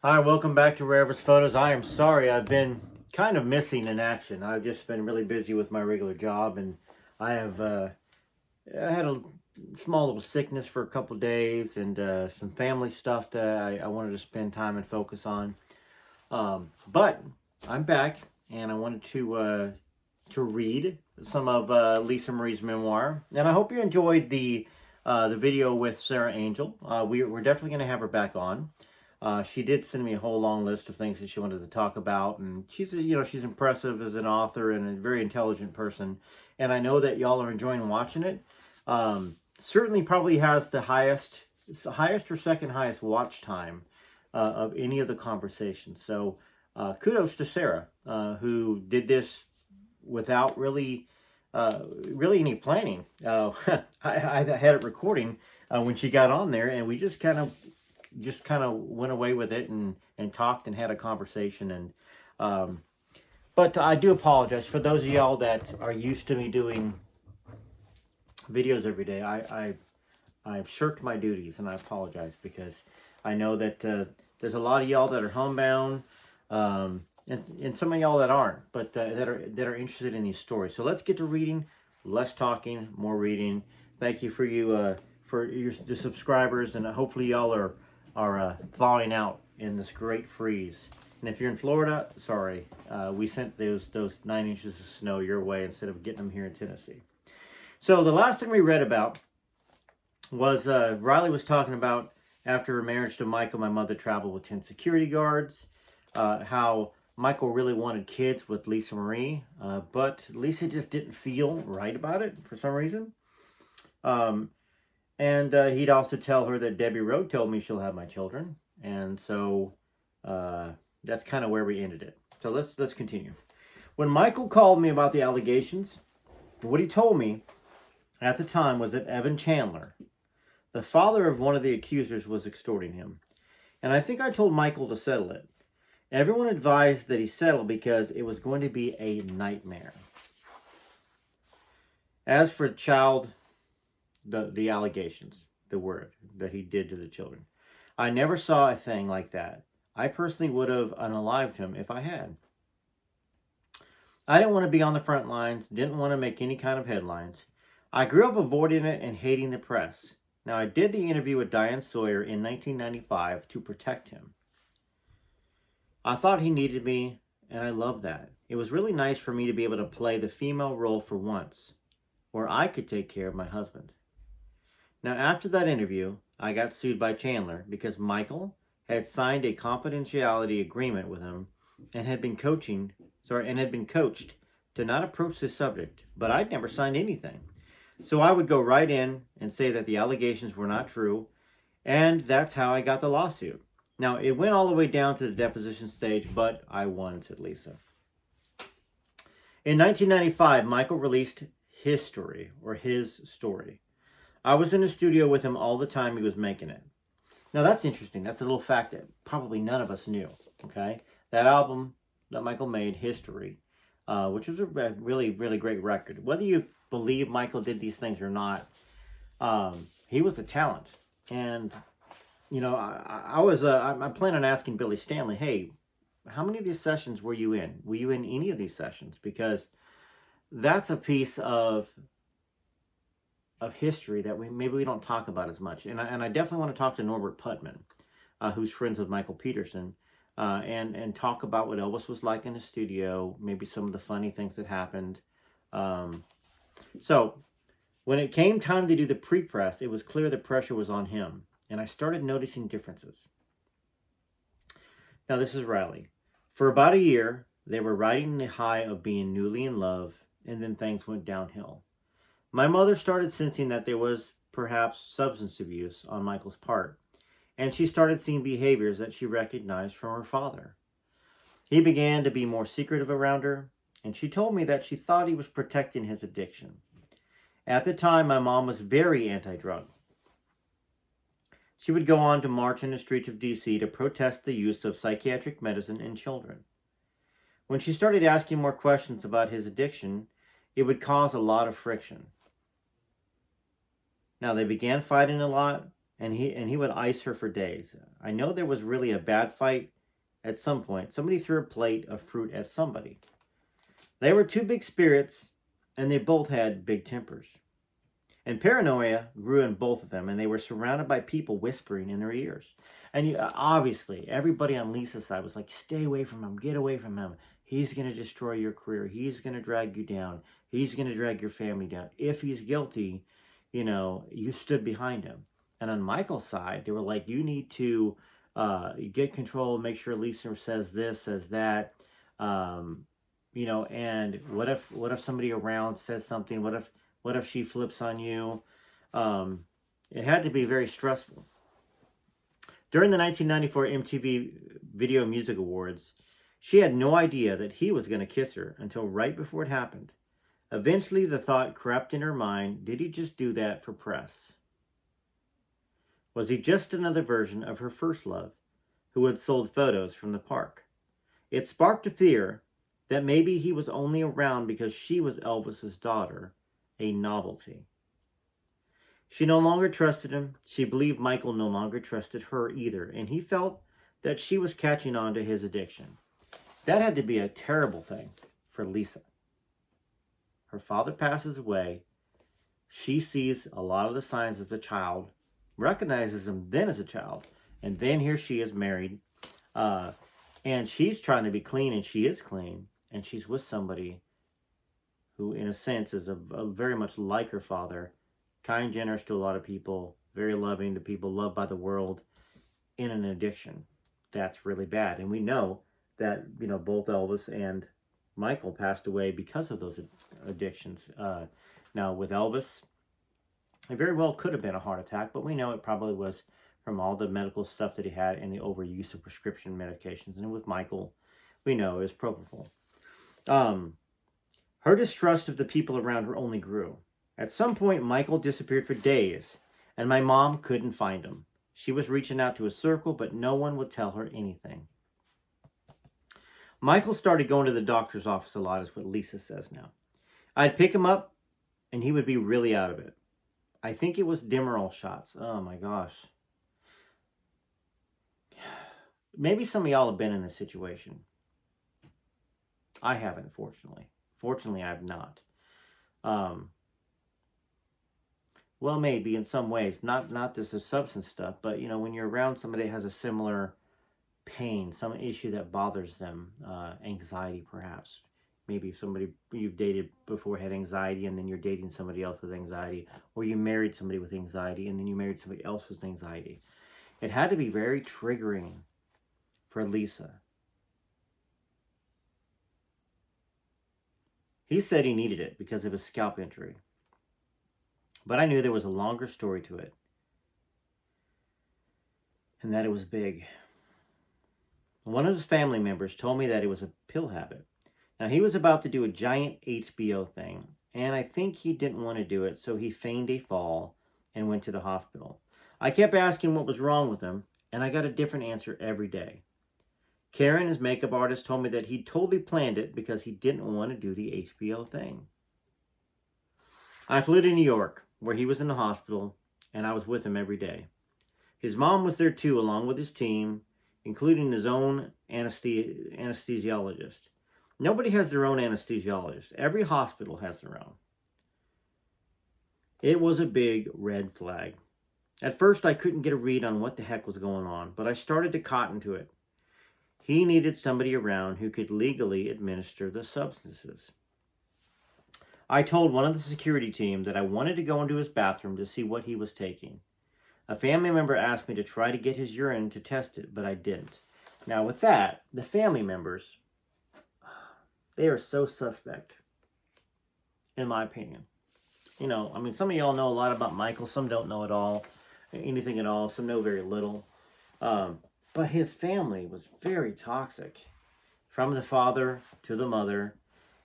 Hi, welcome back to Rare Photos. I am sorry I've been kind of missing in action. I've just been really busy with my regular job, and I have I had a small little sickness for a couple days, and some family stuff that I wanted to spend time and focus on. But I'm back, and I wanted to read some of Lisa Marie's memoir, and I hope you enjoyed the video with Sarah Angel. We're definitely going to have her back on. She did send me a whole long list of things that she wanted to talk about, and she's impressive as an author and a very intelligent person, and I know that y'all are enjoying watching it. Certainly probably has the highest or second highest watch time of any of the conversations. So kudos to Sarah, who did this without really any planning. I had it recording when she got on there, and we just kind of went away with it and talked and had a conversation. And but I do apologize for those of y'all that are used to me doing videos every day. I've shirked my duties, and I apologize because I know that there's a lot of y'all that are homebound, and some of y'all that aren't, but that are interested in these stories. So let's get to reading. Less talking, more reading. Thank you for the subscribers, and hopefully y'all are thawing out in this great freeze. And if you're in Florida, sorry, we sent those 9 inches of snow your way instead of getting them here in Tennessee. So the last thing we read about was Riley was talking about after her marriage to Michael, my mother traveled with 10 security guards, how Michael really wanted kids with Lisa Marie, but Lisa just didn't feel right about it for some reason. And he'd also tell her that Debbie Rowe told me she'll have my children. And so that's kind of where we ended it. So let's continue. When Michael called me about the allegations, what he told me at the time was that Evan Chandler, the father of one of the accusers, was extorting him. And I think I told Michael to settle it. Everyone advised that he settle because it was going to be a nightmare. As for the allegations, the word that he did to the children, I never saw a thing like that. I personally would have unalived him if I had. I didn't want to be on the front lines, didn't want to make any kind of headlines. I grew up avoiding it and hating the press. Now, I did the interview with Diane Sawyer in 1995 to protect him. I thought he needed me, and I loved that. It was really nice for me to be able to play the female role for once, where I could take care of my husband. Now, after that interview, I got sued by Chandler because Michael had signed a confidentiality agreement with him and had been coached to not approach this subject, but I'd never signed anything. So I would go right in and say that the allegations were not true, and that's how I got the lawsuit. Now, it went all the way down to the deposition stage, but I won, said Lisa. In 1995, Michael released his story. I was in the studio with him all the time he was making it. Now, that's interesting. That's a little fact that probably none of us knew, okay? That album that Michael made, History, which was a really, really great record. Whether you believe Michael did these things or not, he was a talent. And, you know, I plan on asking Billy Stanley, hey, how many of these sessions were you in? Were you in any of these sessions? Because that's a piece of history that maybe we don't talk about as much. And I definitely want to talk to Norbert Putman, who's friends with Michael Peterson, and talk about what Elvis was like in the studio, maybe some of the funny things that happened. So when it came time to do the pre-press, it was clear the pressure was on him, and I started noticing differences. Now, this is Riley. For about a year, they were riding the high of being newly in love, and then things went downhill. My mother started sensing that there was perhaps substance abuse on Michael's part, and she started seeing behaviors that she recognized from her father. He began to be more secretive around her, and she told me that she thought he was protecting his addiction. At the time, my mom was very anti-drug. She would go on to march in the streets of D.C. to protest the use of psychiatric medicine in children. When she started asking more questions about his addiction, it would cause a lot of friction. Now, they began fighting a lot, and he would ice her for days. I know there was really a bad fight, at some point. Somebody threw a plate of fruit at somebody. They were two big spirits, and they both had big tempers. And paranoia grew in both of them, and they were surrounded by people whispering in their ears. And obviously, everybody on Lisa's side was like, stay away from him, get away from him. He's going to destroy your career. He's going to drag you down. He's going to drag your family down. If he's guilty, you stood behind him. And on Michael's side, they were like, you need to get control, make sure Lisa says this, says that. And what if somebody around says something? What if she flips on you? It had to be very stressful. During the 1994 MTV Video Music Awards, she had no idea that he was going to kiss her until right before it happened. Eventually, the thought crept in her mind, did he just do that for press? Was he just another version of her first love, who had sold photos from the park? It sparked a fear that maybe he was only around because she was Elvis's daughter, a novelty. She no longer trusted him. She believed Michael no longer trusted her either, and he felt that she was catching on to his addiction. That had to be a terrible thing for Lisa. Her father passes away. She sees a lot of the signs as a child, recognizes him then as a child, and then here she is married, and she's trying to be clean, and she is clean, and she's with somebody who, in a sense, is a very much like her father, kind, generous to a lot of people, very loving to people, loved by the world, in an addiction. That's really bad. And we know that, both Elvis and Michael passed away because of those addictions. Now, with Elvis, it very well could have been a heart attack, but we know it probably was from all the medical stuff that he had and the overuse of prescription medications. And with Michael, we know it was propofol. Her distrust of the people around her only grew. At some point, Michael disappeared for days, and my mom couldn't find him. She was reaching out to a circle, but no one would tell her anything. Michael started going to the doctor's office a lot, is what Lisa says now. I'd pick him up, and he would be really out of it. I think it was Demerol shots. Oh my gosh. Maybe some of y'all have been in this situation. I haven't, fortunately. Fortunately, I have not. Well, maybe in some ways. Not this is substance stuff, but when you're around somebody that has a similar pain, some issue that bothers them, anxiety perhaps. Maybe somebody you've dated before had anxiety, and then you're dating somebody else with anxiety, or you married somebody with anxiety, and then you married somebody else with anxiety. It had to be very triggering for Lisa. He said he needed it because of his scalp injury. But I knew there was a longer story to it, and that it was big. One of his family members told me that it was a pill habit. Now, he was about to do a giant HBO thing, and I think he didn't want to do it, so he feigned a fall and went to the hospital. I kept asking what was wrong with him, and I got a different answer every day. Karen, his makeup artist, told me that he totally planned it because he didn't want to do the HBO thing. I flew to New York, where he was in the hospital, and I was with him every day. His mom was there too, along with his team, including his own anesthesiologist. Nobody has their own anesthesiologist. Every hospital has their own. It was a big red flag. At first, I couldn't get a read on what the heck was going on, but I started to cotton to it. He needed somebody around who could legally administer the substances. I told one of the security team that I wanted to go into his bathroom to see what he was taking. A family member asked me to try to get his urine to test it, but I didn't. Now with that, the family members, they are so suspect, in my opinion. Some of y'all know a lot about Michael. Some don't know at all, anything at all. Some know very little. But his family was very toxic. From the father to the mother,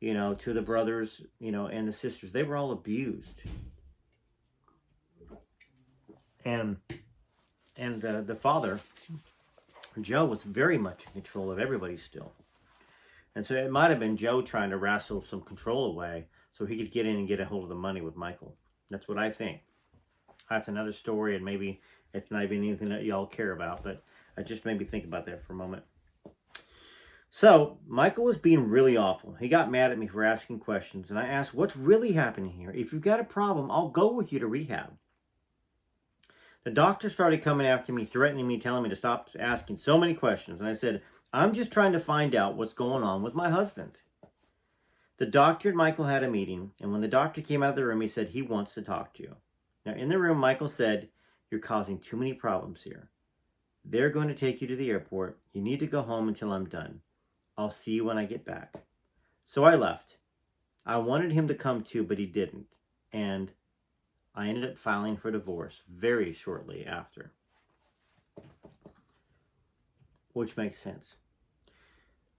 to the brothers, and the sisters. They were all abused. And the father, Joe, was very much in control of everybody still. And so it might have been Joe trying to wrestle some control away so he could get in and get a hold of the money with Michael. That's what I think. That's another story, and maybe it's not even anything that y'all care about, but it just made me think about that for a moment. So Michael was being really awful. He got mad at me for asking questions, and I asked, "What's really happening here? If you've got a problem, I'll go with you to rehab." The doctor started coming after me, threatening me, telling me to stop asking so many questions. And I said, "I'm just trying to find out what's going on with my husband." The doctor and Michael had a meeting, and when the doctor came out of the room, he said he wants to talk to you. Now, in the room, Michael said, "You're causing too many problems here. They're going to take you to the airport. You need to go home until I'm done. I'll see you when I get back." So I left. I wanted him to come too, but he didn't. And I ended up filing for divorce very shortly after. Which makes sense.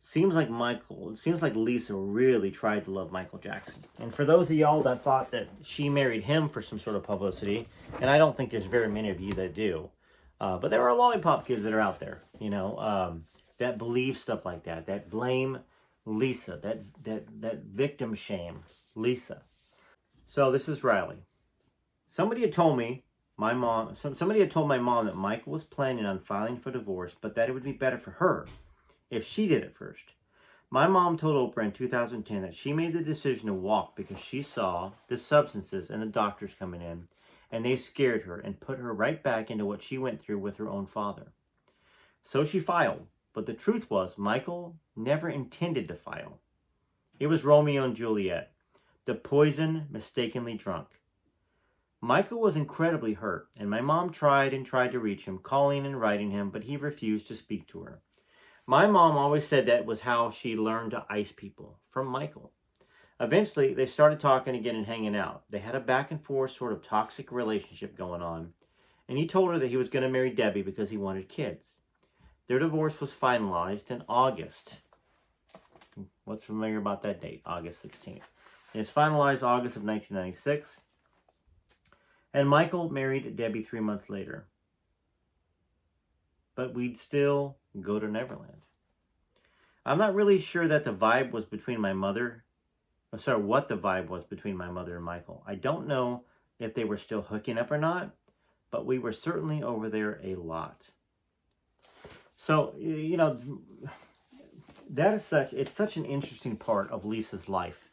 Seems like Lisa really tried to love Michael Jackson. And for those of y'all that thought that she married him for some sort of publicity, and I don't think there's very many of you that do, but there are lollipop kids that are out there, that believe stuff like that, that blame Lisa, that victim shame Lisa. So this is Riley. Somebody had told my mom that Michael was planning on filing for divorce, but that it would be better for her if she did it first. My mom told Oprah in 2010 that she made the decision to walk because she saw the substances and the doctors coming in, and they scared her and put her right back into what she went through with her own father. So she filed, but the truth was Michael never intended to file. It was Romeo and Juliet, the poison mistakenly drunk. Michael was incredibly hurt, and my mom tried to reach him, calling and writing him, but he refused to speak to her. My mom always said that was how she learned to ice people, from Michael. Eventually, they started talking again and hanging out. They had a back and forth sort of toxic relationship going on, and he told her that he was going to marry Debbie because he wanted kids. Their divorce was finalized in August. What's familiar about that date? August 16th. It was finalized August of 1996, and Michael married Debbie 3 months later. But we'd still go to Neverland. I'm not really sure that the vibe was between what the vibe was between my mother and Michael. I don't know if they were still hooking up or not, but we were certainly over there a lot. So, it's such an interesting part of Lisa's life,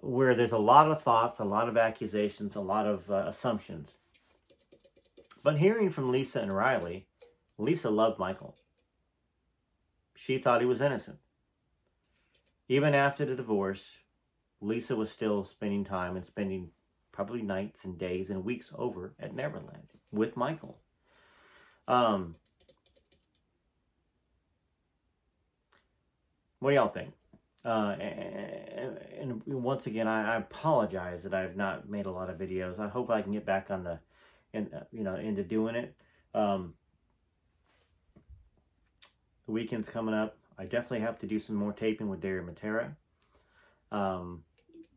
where there's a lot of thoughts, a lot of accusations, a lot of assumptions. But hearing from Lisa and Riley, Lisa loved Michael. She thought he was innocent. Even after the divorce, Lisa was still spending time and spending probably nights and days and weeks over at Neverland with Michael. What do y'all think? And once again, I apologize that I've not made a lot of videos. I hope I can get back on into doing it. The weekend's coming up. I definitely have to do some more taping with Dario Matera.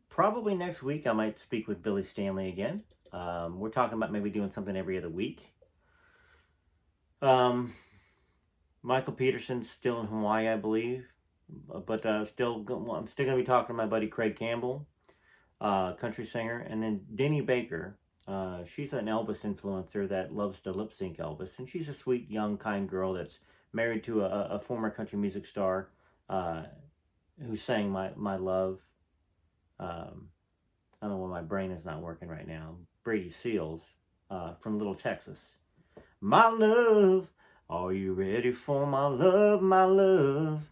Probably next week I might speak with Billy Stanley again. We're talking about maybe doing something every other week. Michael Peterson's still in Hawaii, I believe. But I'm still going to be talking to my buddy Craig Campbell, country singer. And then Denny Baker. She's an Elvis influencer that loves to lip sync Elvis. And she's a sweet, young, kind girl that's married to a former country music star who sang My Love. I don't know why my brain is not working right now. Brady Seals from Little Texas. My love, are you ready for my love, my love?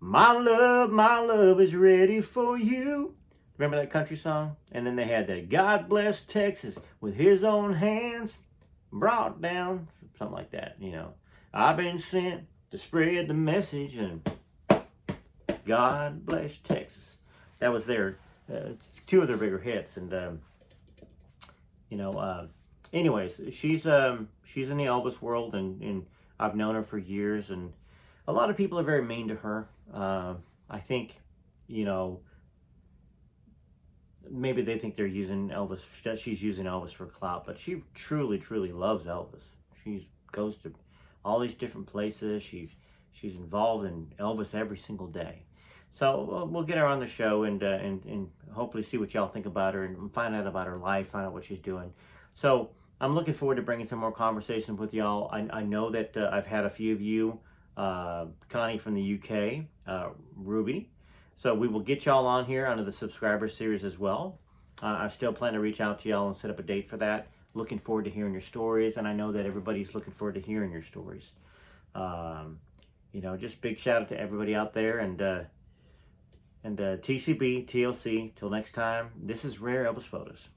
My love is ready for you. Remember that country song? And then they had that God bless Texas with his own hands brought down, something like that, I've been sent to spread the message, and God bless Texas. That was their two of their bigger hits, and anyways, she's in the Elvis world, and I've known her for years, and a lot of people are very mean to her. I think, maybe they think they're using Elvis, that she's using Elvis for clout, but she truly, truly loves Elvis. She goes to all these different places. She's involved in Elvis every single day. So we'll get her on the show and hopefully see what y'all think about her and find out about her life, find out what she's doing. So I'm looking forward to bringing some more conversations with y'all. I know that I've had a few of you Connie from the UK, Ruby. So we will get y'all on here under the subscriber series as well. I still plan to reach out to y'all and set up a date for that. Looking forward to hearing your stories, and I know that everybody's looking forward to hearing your stories. You know, just big shout out to everybody out there, and TCB, TLC. Till next time, this is Rare Elvis Photos.